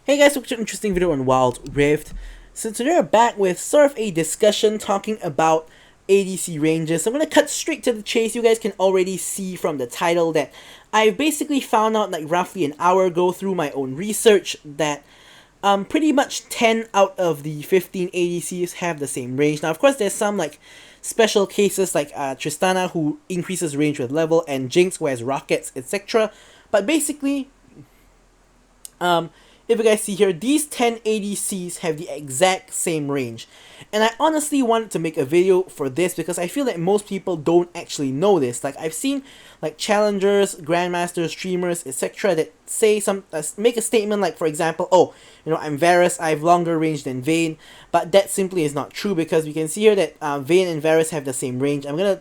Hey guys, welcome to an interesting video on Wild Rift. So today we're back with sort of a discussion talking about ADC ranges. So I'm going to cut straight to the chase. You guys can already see from the title that I basically found out like roughly an hour ago through my own research that pretty much 10 out of the 15 ADCs have the same range. Now of course there's some like special cases like Tristana who increases range with level and Jinx who has rockets, etc. But basically if you guys see here, these 10 ADCs have the exact same range. And I honestly wanted to make a video for this because I feel that most people don't actually know this. Like I've seen like challengers, grandmasters, streamers, etc. that say make a statement like, for example, oh, I'm Varus, I have longer range than Vayne, but that simply is not true because we can see here that Vayne and Varus have the same range. We're gonna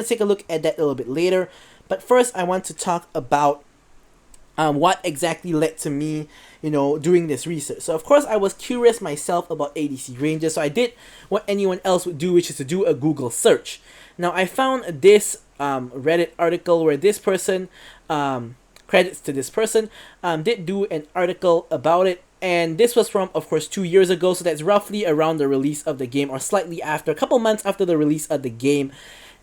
take a look at that a little bit later. But first, I want to talk about what exactly led to me doing this research. So of course I was curious myself about ADC ranges, so I did what anyone else would do, which is to do a Google search. Now I found this Reddit article where this person, credits to this person, did do an article about it, and this was from, of course, 2 years ago, so that's roughly around the release of the game, or slightly after, a couple months after the release of the game,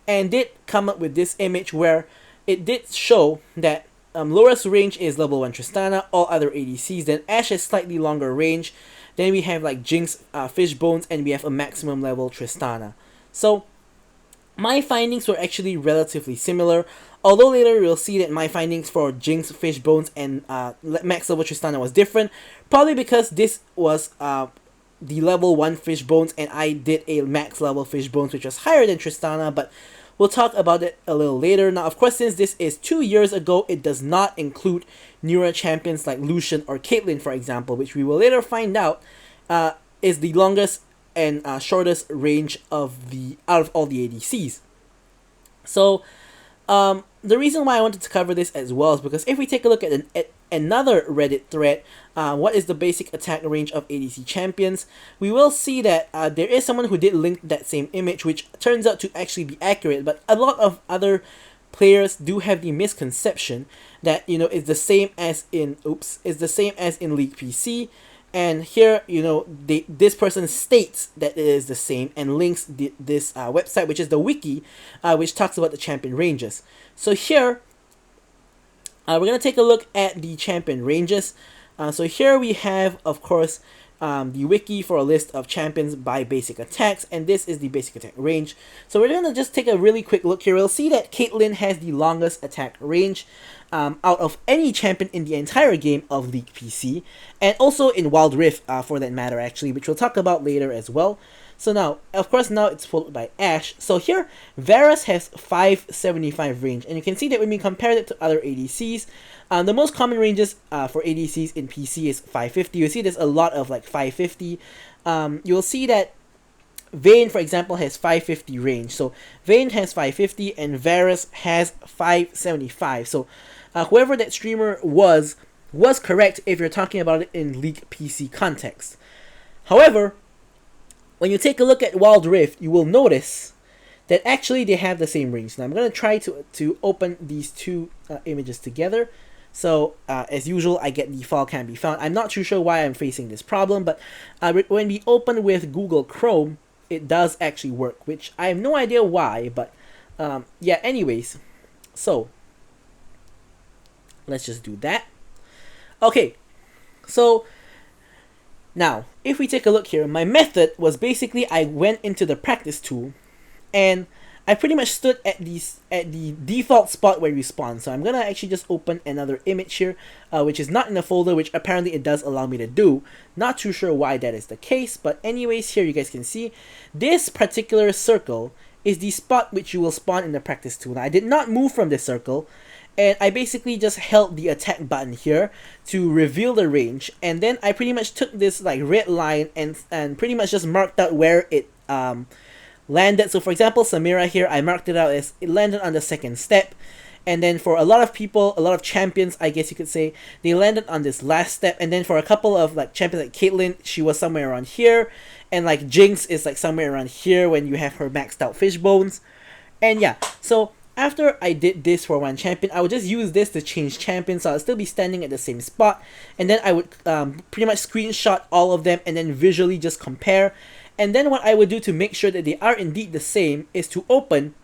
and did come up with this image where it did show that lowest range is level 1 Tristana, all other ADCs. Then Ashe has slightly longer range. Then we have like Jinx, Fishbones, and we have a maximum level Tristana. So my findings were actually relatively similar, although later we'll see that my findings for Jinx, Fishbones, and max level Tristana was different. Probably because this was the level 1 Fishbones and I did a max level Fishbones which was higher than Tristana, but we'll talk about it a little later. Now, of course, since this is 2 years ago, it does not include newer champions like Lucian or Caitlyn, for example, which we will later find out is the longest and shortest range out of all the ADCs. So, the reason why I wanted to cover this as well is because if we take a look at another Reddit thread, what is the basic attack range of ADC champions, we will see that there is someone who did link that same image, which turns out to actually be accurate, but a lot of other players do have the misconception that it's the same as in League PC. And here, this person states that it is the same and links this website, which is the wiki, which talks about the champion ranges. So here, we're going to take a look at the champion ranges. So here we have, of course, the wiki for a list of champions by basic attacks, and this is the basic attack range. So we're going to just take a really quick look here. We'll see that Caitlyn has the longest attack range out of any champion in the entire game of League PC, and also in Wild Rift for that matter actually, which we'll talk about later as well. So now, of course, now it's followed by Ashe. So here, Varus has 575 range, and you can see that when we compare it to other ADCs, the most common ranges for ADCs in PC is 550. You see there's a lot of like 550. You'll see that Vayne, for example, has 550 range. So Vayne has 550 and Varus has 575. So whoever that streamer was correct if you're talking about it in League PC context. However, when you take a look at Wild Rift, you will notice that actually they have the same range. Now I'm going to try to open these two images together. So as usual, I get the file can't be found. I'm not too sure why I'm facing this problem, but when we open with Google Chrome, it does actually work, which I have no idea why, but yeah, anyways. So let's just do that. Okay, so now if we take a look here, my method was basically I went into the practice tool and I pretty much stood at the default spot where you spawn. So I'm gonna actually just open another image here, which is not in the folder, which apparently it does allow me to do. Not too sure why that is the case, but anyways, here you guys can see this particular circle is the spot which you will spawn in the practice tool. Now, I did not move from this circle, and I basically just held the attack button here to reveal the range, and then I pretty much took this like red line and pretty much just marked out where it landed. So for example, Samira here, I marked it out as it landed on the second step, and then for a lot of people, a lot of champions, I guess you could say, they landed on this last step. And then for a couple of like champions like Caitlyn, she was somewhere around here, and like Jinx is like somewhere around here when you have her maxed out Fishbones. And yeah, so after I did this for one champion, I would just use this to change champions, so I'll still be standing at the same spot, and then I would pretty much screenshot all of them and then visually just compare. And then what I would do to make sure that they are indeed the same is to open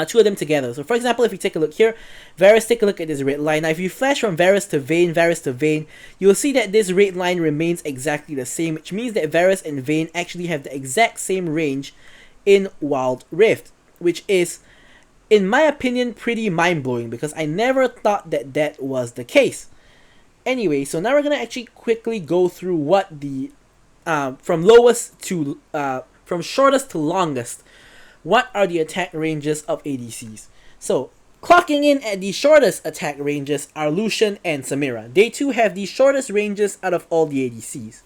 two of them together. So for example, if you take a look here, Varus, take a look at this red line. Now if you flash from Varus to Vayne, you'll see that this red line remains exactly the same, which means that Varus and Vayne actually have the exact same range in Wild Rift, which is, in my opinion, pretty mind-blowing because I never thought that that was the case. Anyway, so now we're going to actually quickly go through what the from shortest to longest, what are the attack ranges of ADCs. So clocking in at the shortest attack ranges are Lucian and Samira. They too have the shortest ranges out of all the ADCs.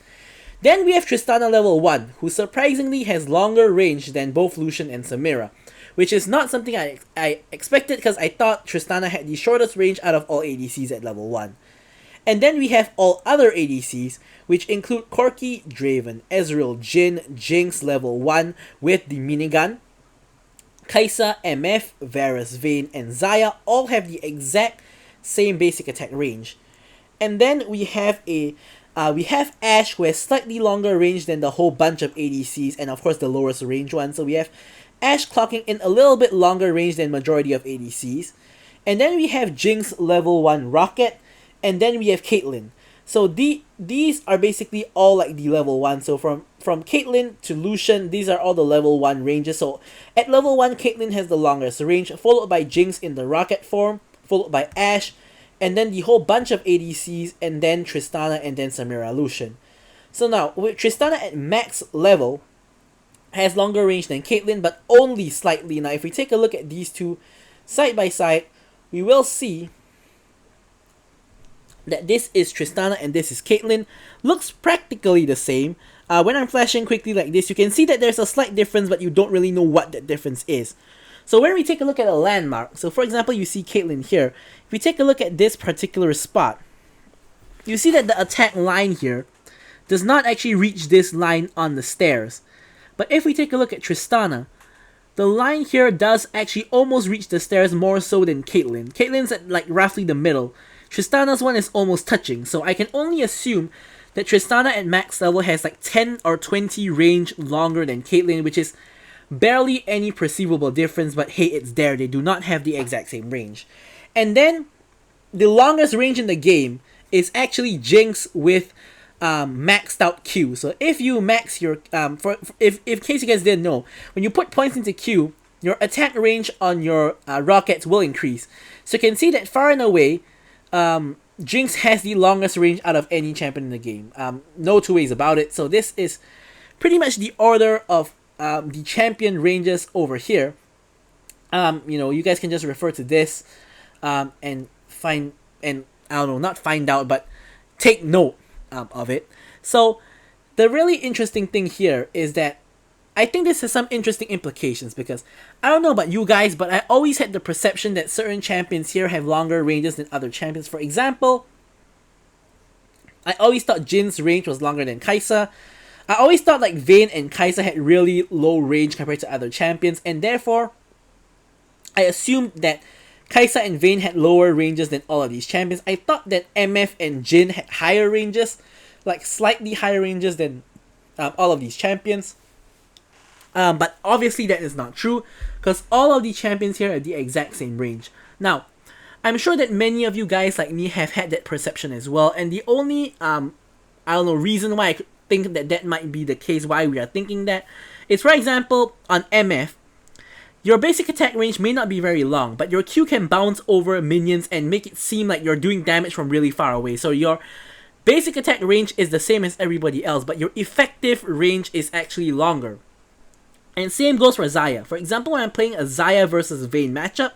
Then we have Tristana level 1, who surprisingly has longer range than both Lucian and Samira, which is not something I expected because I thought Tristana had the shortest range out of all ADCs at level 1. And then we have all other ADCs, which include Corki, Draven, Ezreal, Jhin, Jinx level 1 with the minigun, Kai'Sa, MF, Varus, Vayne, and Xayah all have the exact same basic attack range. And then we have Ashe, who has slightly longer range than the whole bunch of ADCs, and of course the lowest range one. So we have Ashe clocking in a little bit longer range than majority of ADCs. And then we have Jinx level 1 Rocket, and then we have Caitlyn. So these are basically all like the level 1. So from Caitlyn to Lucian, these are all the level 1 ranges. So at level 1, Caitlyn has the longest range, followed by Jinx in the Rocket form, followed by Ashe, and then the whole bunch of ADCs, and then Tristana, and then Samira, Lucian. So now, with Tristana at max level, has longer range than Caitlyn, but only slightly. Now if we take a look at these two side by side, we will see that this is Tristana and this is Caitlyn. Looks practically the same. When I'm flashing quickly like this, you can see that there's a slight difference, but you don't really know what that difference is. So when we take a look at a landmark, so for example, you see Caitlyn here. If we take a look at this particular spot, you see that the attack line here does not actually reach this line on the stairs. But if we take a look at Tristana, the line here does actually almost reach the stairs more so than Caitlyn. Caitlyn's at like roughly the middle. Tristana's one is almost touching, so I can only assume that Tristana at max level has like 10 or 20 range longer than Caitlyn, which is barely any perceivable difference, but hey, it's there. They do not have the exact same range. And then the longest range in the game is actually Jinx with maxed out Q. So if you max your if in case you guys didn't know, when you put points into Q, your attack range on your rockets will increase. So you can see that far and away, Jinx has the longest range out of any champion in the game. No two ways about it. So this is pretty much the order of the champion ranges over here. You know, you guys can just refer to this and find, and I don't know, not find out, but take note of it. So the really interesting thing here is that I think this has some interesting implications, because I don't know about you guys, but I always had the perception that certain champions here have longer ranges than other champions. For example, I always thought Jin's range was longer than Kai'Sa. I always thought like Vayne and Kai'Sa had really low range compared to other champions, and therefore I assumed that Kai'Sa and Vayne had lower ranges than all of these champions. I thought that MF and Jhin had higher ranges, like slightly higher ranges than all of these champions. But obviously that is not true, because all of the champions here are the exact same range. Now, I'm sure that many of you guys like me have had that perception as well, and the only I don't know, reason why I could think that that might be the case, why we are thinking that, is for example, on MF, your basic attack range may not be very long, but your Q can bounce over minions and make it seem like you're doing damage from really far away. So your basic attack range is the same as everybody else, but your effective range is actually longer. And same goes for Xayah. For example, when I'm playing a Xayah versus Vayne matchup,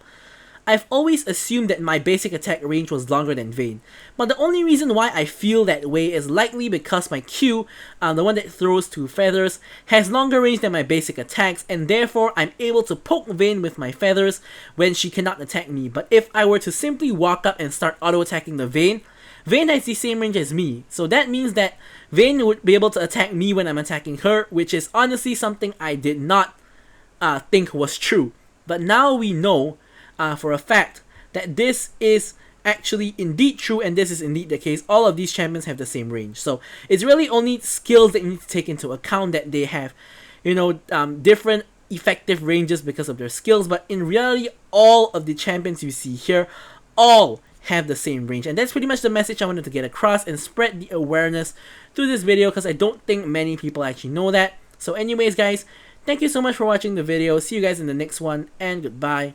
I've always assumed that my basic attack range was longer than Vayne. But the only reason why I feel that way is likely because my Q, the one that throws two feathers, has longer range than my basic attacks, and therefore I'm able to poke Vayne with my feathers when she cannot attack me. But if I were to simply walk up and start auto-attacking the Vayne, Vayne has the same range as me, so that means that Vayne would be able to attack me when I'm attacking her, which is honestly something I did not think was true. But now we know for a fact that this is actually indeed true, and this is indeed the case. All of these champions have the same range. So it's really only skills that you need to take into account, that they have, you know, different effective ranges because of their skills. But in reality, all of the champions you see here all have the same range, and that's pretty much the message I wanted to get across and spread the awareness through this video, because I don't think many people actually know that. So anyways guys, thank you so much for watching the video. See you guys in the next one, and goodbye.